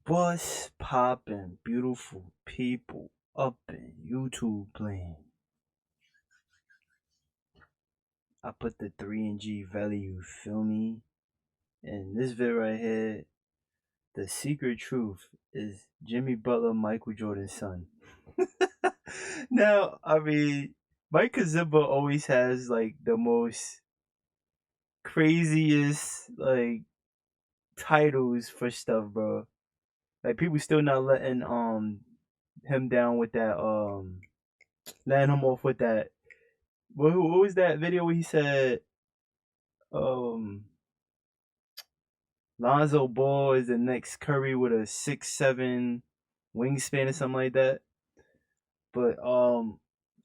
What's poppin', beautiful people up in YouTube playing? I put the 3 and G value, feel me? And this vid right here, the secret truth is Jimmy Butler, Michael Jordan's son. Now, I mean, Mike Korzemba always has like the most craziest like titles for stuff, bro. Like people still not letting him down with that letting him off with that. What was that video where he said um Lonzo Ball is the next Curry with a 6'7" wingspan or something like that? But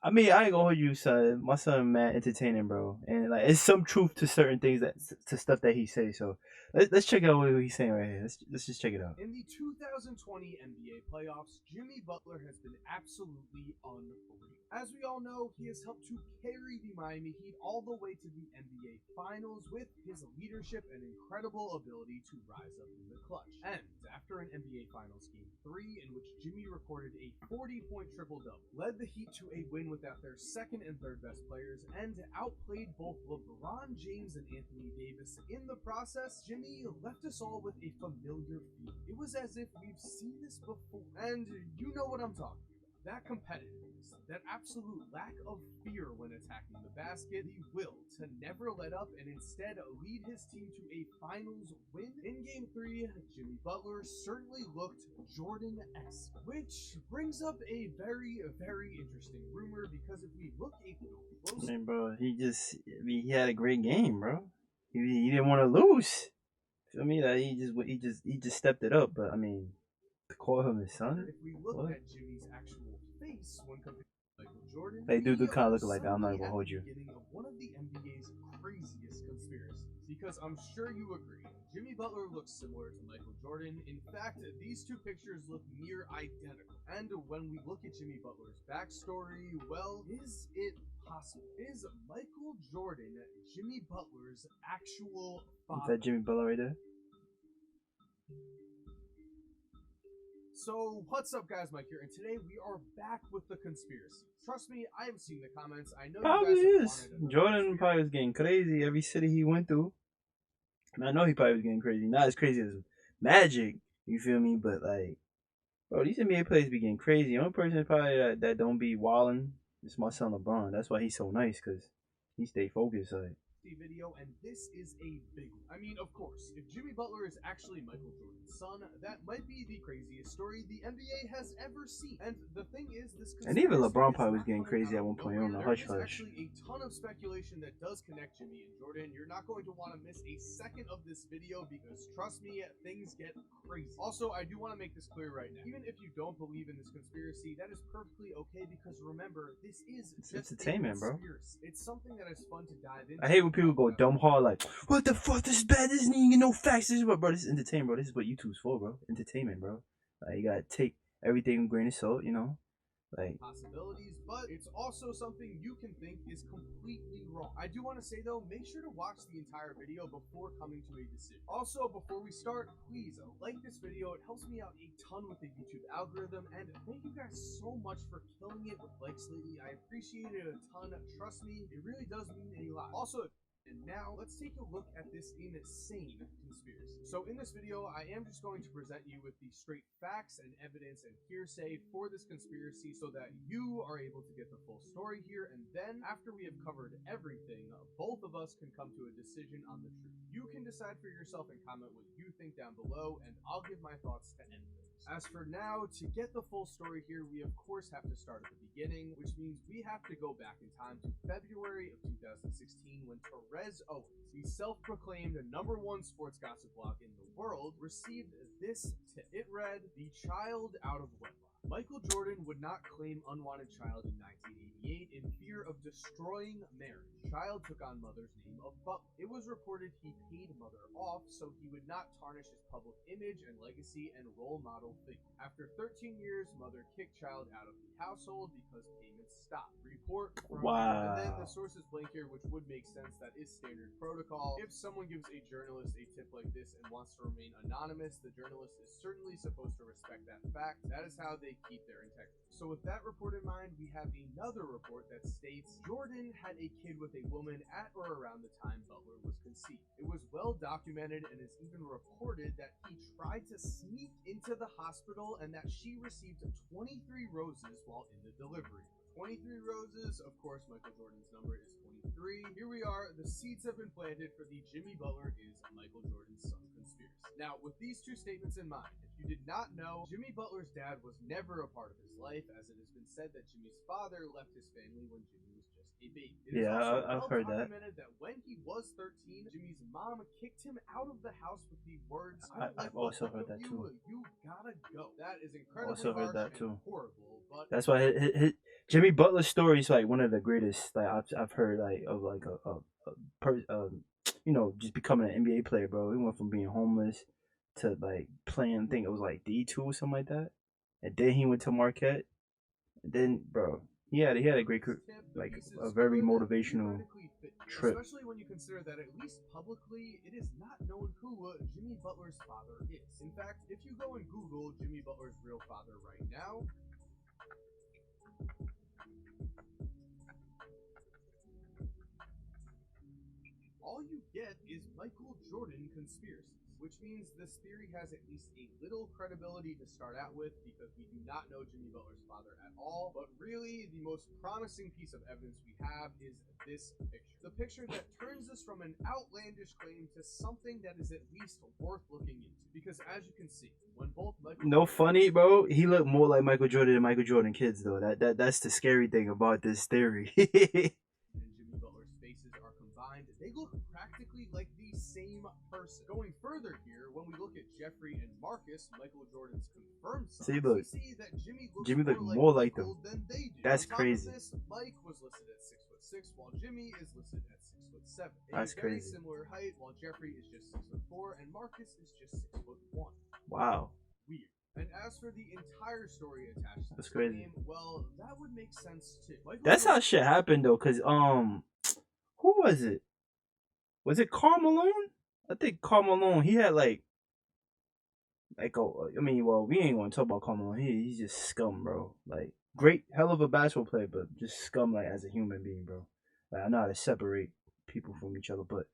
I mean I ain't gonna hold you, son. My son mad entertaining, bro, and like it's some truth to certain things that to stuff that he says. So let's check out what he's saying right here. Let's just check it out. In the 2020 NBA playoffs, Jimmy Butler has been absolutely unreal. As we all know, he has helped to carry the Miami Heat all the way to the NBA Finals with his leadership and incredible ability to rise up in the clutch. And after an NBA Finals Game 3, in which Jimmy recorded a 40-point triple-double, led the Heat to a win without their second and third best players, and outplayed both LeBron James and Anthony Davis in the process, Jimmy left us all with a familiar feeling. It was as if we've seen this before. And you know what I'm talking about. That competitiveness, that absolute lack of fear when attacking the basket, the will to never let up and instead lead his team to a finals win. In Game 3, Jimmy Butler certainly looked Jordan-esque, which brings up a very, very interesting rumor because if we look a little I closer, mean, bro, he had a great game, bro. He didn't want to lose. Feel me? That he just stepped it up. But I mean, to call him his son, if we look what? at Jimmy's actual face when compared to Michael Jordan, They do we kind of are look like that. I'm not suddenly gonna at the hold you. beginning of one of the NBA's craziest conspiracies. Because I'm sure you agree, Jimmy Butler looks similar to Michael Jordan. In fact, these two pictures look near identical. And when we look at Jimmy Butler's backstory, well, is it possible? Is Michael Jordan Jimmy Butler's actual Is that father? Jimmy Butler right there? So, what's up, guys? Mike here, and today we are back with the conspiracy. Trust me, I have seen the comments. I know you Probably guys have is. wanted another Jordan conspiracy. probably was getting crazy every city he went through. And I know he probably was getting crazy. Not as crazy as Magic, you feel me? But like, bro, these NBA players be getting crazy. The only person probably that don't be wilding is my son LeBron. That's why he's so nice, cause he stay focused. Like, Video, and this is a big one. I mean, of course, if Jimmy Butler is actually Michael Jordan's son, that might be the craziest story the NBA has ever seen. And the thing is, this and even conspiracy LeBron is probably was not getting coming crazy out at of one point on nowhere. the There hush is hush. actually a ton of speculation that does connect Jimmy and Jordan. You're not going to want to miss a second of this video because, trust me, things get crazy. Also, I do want to make this clear right now. Even if you don't believe in this conspiracy, that is perfectly okay because remember, this is It's just entertainment, a bro. conspiracy. It's something that is fun to dive into. I hate when people go dumb hard like, what the fuck? This is bad. This ain't get no facts. This is what, bro. This is entertainment, bro. This is what YouTube's for, bro. Entertainment, bro. Like you gotta take everything with a grain of salt, you know. Like Possibilities, but it's also something you can think is completely wrong. I do want to say though, make sure to watch the entire video before coming to a decision. Also, before we start, please like this video. It helps me out a ton with the YouTube algorithm, and thank you guys so much for killing it with likes lately. I appreciate it a ton. Trust me, it really does mean a lot. Also, and now, let's take a look at this insane conspiracy. So in this video, I am just going to present you with the straight facts and evidence and hearsay for this conspiracy so that you are able to get the full story here, and then, after we have covered everything, both of us can come to a decision on the truth. You can decide for yourself and comment what you think down below, and I'll give my thoughts to end things. As for now, to get the full story here, we of course have to start at the beginning, which means we have to go back in time to February of 2016 when Terez Owens, the self-proclaimed #1 sports gossip blog in the world, received this tip. It read, "The child out of wedlock." Michael Jordan would not claim unwanted child in 1988 in fear of destroying marriage. Child took on mother's name of Butler. It was reported he paid mother off so he would not tarnish his public image and legacy and role model figure. After 13 years, mother kicked child out of the household because payments stopped. Report from and then the Wow. source is blank here, which would make sense. That is standard protocol. If someone gives a journalist a tip like this and wants to remain anonymous, the journalist is certainly supposed to respect that fact. That is how they keep their integrity. So with that report in mind, we have another report that states Jordan had a kid with a woman at or around the time Butler was conceived. It was well documented and is even reported that he tried to sneak into the hospital and that she received 23 roses while in the delivery. 23 roses, of course, Michael Jordan's number is 23. Here we are, the seeds have been planted for the Jimmy Butler is Michael Jordan's son conspiracy. Now, with these two statements in mind, if you did not know, Jimmy Butler's dad was never a part of his life, as it has been said that Jimmy's father left his family when Jimmy was just a baby. It is Yeah, also I've well heard that. documented that when he was 13, Jimmy's mom kicked him out of the house with the words, "I don't like I've the also look heard of that you, too. you gotta go." That is incredibly Also heard harsh that and too. horrible, but That's why Jimmy Butler's story is like one of the greatest like I've heard like of like you know, just becoming an NBA player, bro. He went from being homeless to like playing. I think it was like D2 or something like that, and then he went to Marquette. And then, bro, he had a great tip, the like pieces a very could motivational theoretically fit, trip. especially when you consider that at least publicly, it is not known who Jimmy Butler's father is. In fact, if you go and Google Jimmy Butler's real father right now, all you get is Michael Jordan conspiracies, which means this theory has at least a little credibility to start out with because we do not know Jimmy Butler's father at all. But really, the most promising piece of evidence we have is this picture. The picture that turns us from an outlandish claim to something that is at least worth looking into. Because as you can see, when both Michael No Jordan funny, bro. He looked more like Michael Jordan than Michael Jordan kids, though. That's the scary thing about this theory. and Jimmy Butler's faces are combined, they look practically like the same person. Going further here, when we look at Jeffrey and Marcus, Michael Jordan's confirmed See, sons, we look, see that Jimmy looks Jimmy looked more like more like them. Michael than they do. That's On top crazy. of this, Mike was listed at 6'6", while Jimmy is listed at 6'7". That's A very crazy. similar height, while Jeffrey is just 6'4", and Marcus is just 6'1". Wow, Weird. And as for the entire story attached to that's this crazy. claim, well, that would make sense too. Michael That's how Jordan shit happened though. Cause who was it? Was it Karl Malone? I think Karl Malone. He had I mean, well, we ain't gonna talk about Karl Malone. He's just scum, bro. Like great, hell of a basketball player, but just scum like as a human being, bro. Like I know how to separate people from each other, but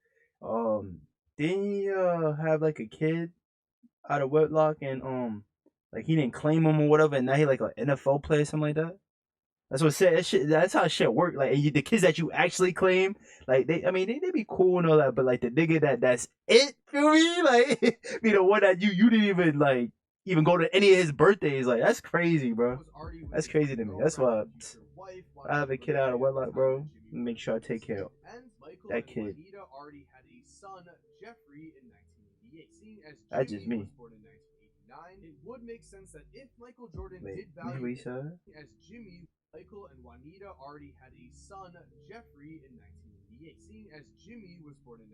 didn't he have like a kid out of wedlock and like he didn't claim him or whatever, and now he like an NFL player or something like that. That's what said. That shit, that's how shit work. Like the kids that you actually claim, like I mean, they be cool and all that, but like the nigga that's it. Feel me? Like be the one that you didn't even like even go to any of his birthdays. Like that's crazy, bro. was already with That's his crazy to me. That's girlfriend why and future wife, I have Juanita a kid out of Boucher, at the wedlock, time bro. that Jimmy Make was sure I take care of conceived. And Michael that and kid. Juanita already had a son, Jeffrey, in 1988. Seeing as That's just Jimmy was me. born in 1989, it would make sense that if Michael Jordan Wait, did let me value what you said. as Jimmy, Michael and Juanita already had a son, Jeffrey, in 1988. Seeing as Jimmy was born in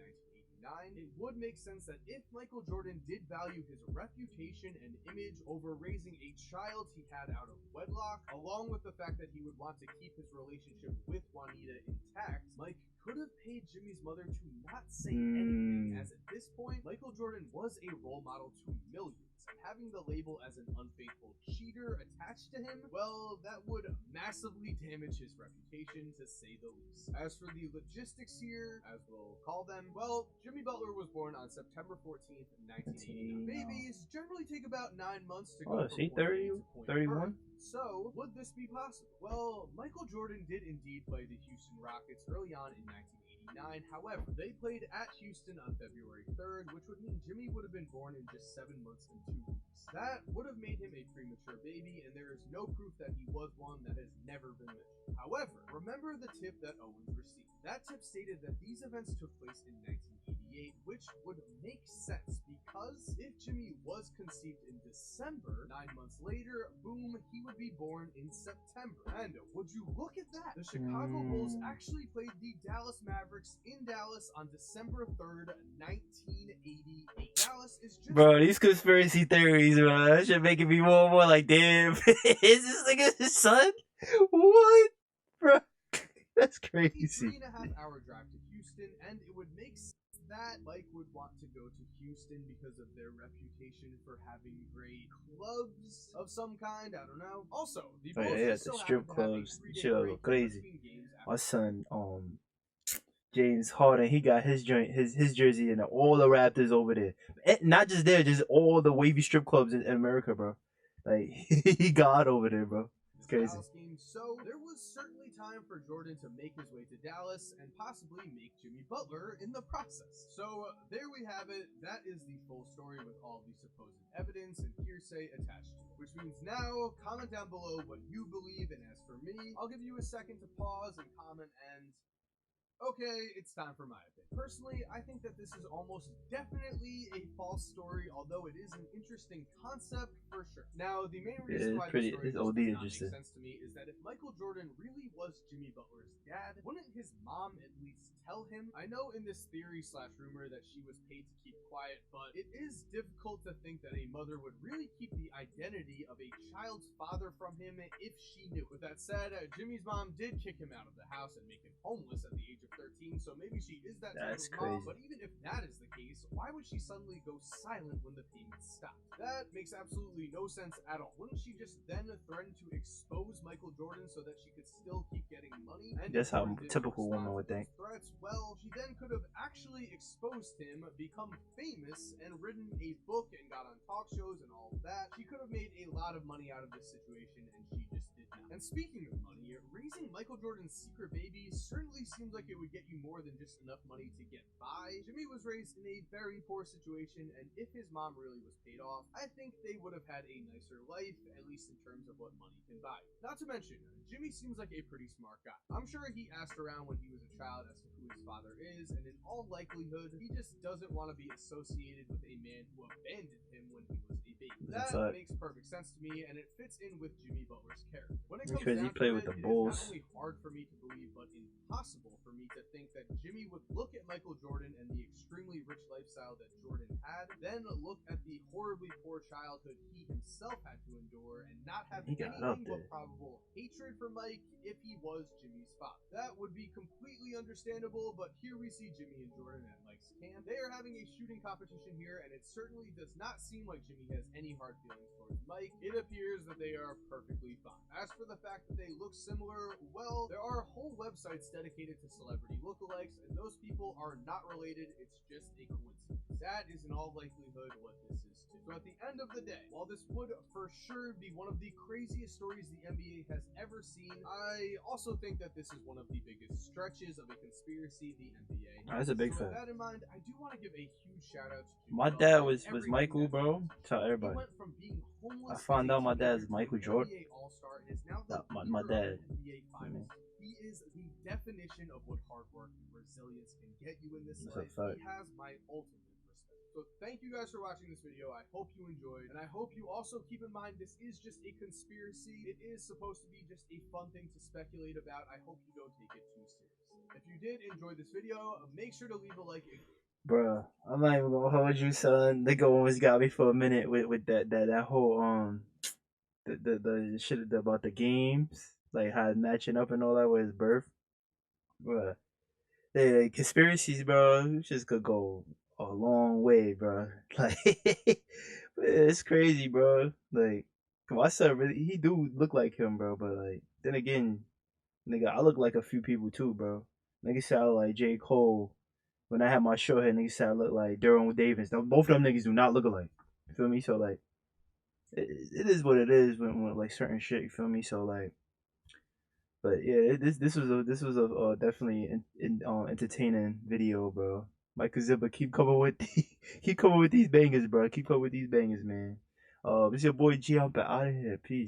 1989, it would make sense that if Michael Jordan did value his reputation and image over raising a child he had out of wedlock, along with the fact that he would want to keep his relationship with Juanita intact, Mike could have paid Jimmy's mother to not say anything, as at this point, Michael Jordan was a role model to millions. Having the label as an unfaithful cheater attached to him, well, that would massively damage his reputation, to say the least. As for the logistics here, as we'll call them, well, Jimmy Butler was born on September 14th, 1989. Babies generally take about 9 months to go Oh, from see, point A 30, to point 31. birth. So, would this be possible? Well, Michael Jordan did indeed play the Houston Rockets early on in 1989. However, they played at Houston on February 3rd, which would mean Jimmy would have been born in just 7 months and 2 weeks. That would have made him a premature baby, and there is no proof that he was one. That has never been mentioned. However, remember the tip that Owens received. That tip stated that these events took place in 1988, investigate, which would make sense because if Jimmy was conceived in December, 9 months later, boom, he would be born in September. And would you look at that? The Chicago Bulls actually played the Dallas Mavericks in Dallas on December 3rd, 1988. Dallas is just... Bro, these conspiracy theories, bro, that shit making me more and more like, damn, is this nigga his son? What? Bro, that's crazy. 3.5-hour drive to Houston, and it would make sense that Mike would want to go to Houston because of their reputation for having great clubs of some kind. I don't know. Also, the Bulls Yeah, just the so strip happened to have a clubs, 3-day shit break go crazy. between games My after son, James Harden, he got his joint, his jersey in all the Raptors over there. Not just there, just all the wavy strip clubs in America, bro. Like he got over there, bro. It's crazy. Dallas game, so there was certainly time for Jordan to make his way to Dallas and possibly make Jimmy Butler in the process. So there we have it. That is the full story with all the supposed evidence and hearsay attached to it. Which means now, comment down below what you believe, and as for me, I'll give you a second to pause and comment and... okay, it's time for my opinion. Personally, I think that this is almost definitely a false story, although it is an interesting concept for sure. Now, the main reason why this story just does not make sense to me is that if Michael Jordan really was Jimmy Butler's dad, wouldn't his mom at least tell him? I know in this theory / rumor that she was paid to keep quiet, but it is difficult to think that a mother would really keep the identity of a child's father from him if she knew. With that said, Jimmy's mom did kick him out of the house and make him homeless at the age of 13, so maybe she is that type of mom, but even if that is the case, why would she suddenly go silent when the payments stopped? That makes absolutely no sense at all. Wouldn't she just then threaten to expose Michael Jordan so that she could still keep getting money? And that's how a typical woman would think. Threats, well, she then could have actually exposed him, become famous, and written a book and got on talk shows and all of that. She could have made a lot of money out of this situation, and she just did not. And speaking of money, raising Michael Jordan's secret baby certainly seems like it would get you more than just enough money to get by. Jimmy was raised in a very poor situation, and if his mom really was paid off, I think they would have had a nicer life, at least in terms of what money can buy. Not to mention, Jimmy seems like a pretty smart guy. I'm sure he asked around when he was a child as to who his father is, and in all likelihood, he just doesn't want to be associated with a man who abandoned him when he was a baby. That makes perfect sense to me, and it fits in with Jimmy Butler's character. When it comes down to it, it is not only hard for me to believe, but impossible for me to think that Jimmy would look at Michael Jordan and the extremely rich lifestyle that Jordan had, then look at the horribly poor childhood he himself had to endure, and not have anything but probable hatred for Mike if he was Jimmy's father. That would be completely understandable, but here we see Jimmy and Jordan at Mike's camp. They are having a shooting competition here, and it certainly does not seem like Jimmy has any hard feelings towards Mike. It appears that they are perfectly fine. As for the fact that they look similar, well, there are whole websites dedicated to celebrity lookalikes, and those people are not related. It's just a coincidence. That is in all likelihood what this is too. So at the end of the day, while this would for sure be one of the craziest stories the NBA has ever seen, I also think that this is one of the biggest stretches of a conspiracy the NBA has. That's a big fact. With that in mind, I do want to give a huge shout out to Jimmy my Butler dad was Michael, bro. Tell everybody. He went from being homeless I found out my dad's to Michael an Jordan. NBA All-Star and is now the My dad. of an NBA Finals. He is the definition of what hard work and resilience can get you in this life. He has my ultimate respect. So thank you guys for watching this video. I hope you enjoyed, and I hope you also keep in mind this is just a conspiracy. It is supposed to be just a fun thing to speculate about. I hope you don't take it too seriously. If you did enjoy this video, make sure to leave a like. Bruh, I'm not even gonna hold you, son. Nigga almost got me for a minute with that whole the shit about the games, like how it's matching up and all that with his birth. Bruh, the conspiracies, bro, just could go a long way, bro. Like it's crazy, bro. Like my son really, he do look like him, bro. But like then again, nigga, I look like a few people too, bro. Nigga said I look like J. Cole. When I had my short hair, niggas said I look like Daryl Davis. Both of them niggas do not look alike. You feel me? So like, it is what it is when like certain shit. You feel me? So like, but yeah, this was a definitely entertaining video, bro. Mike Korzemba, keep coming with keep coming with these bangers, bro. Keep coming with these bangers, man. This your boy G. I'm out of here. Peace.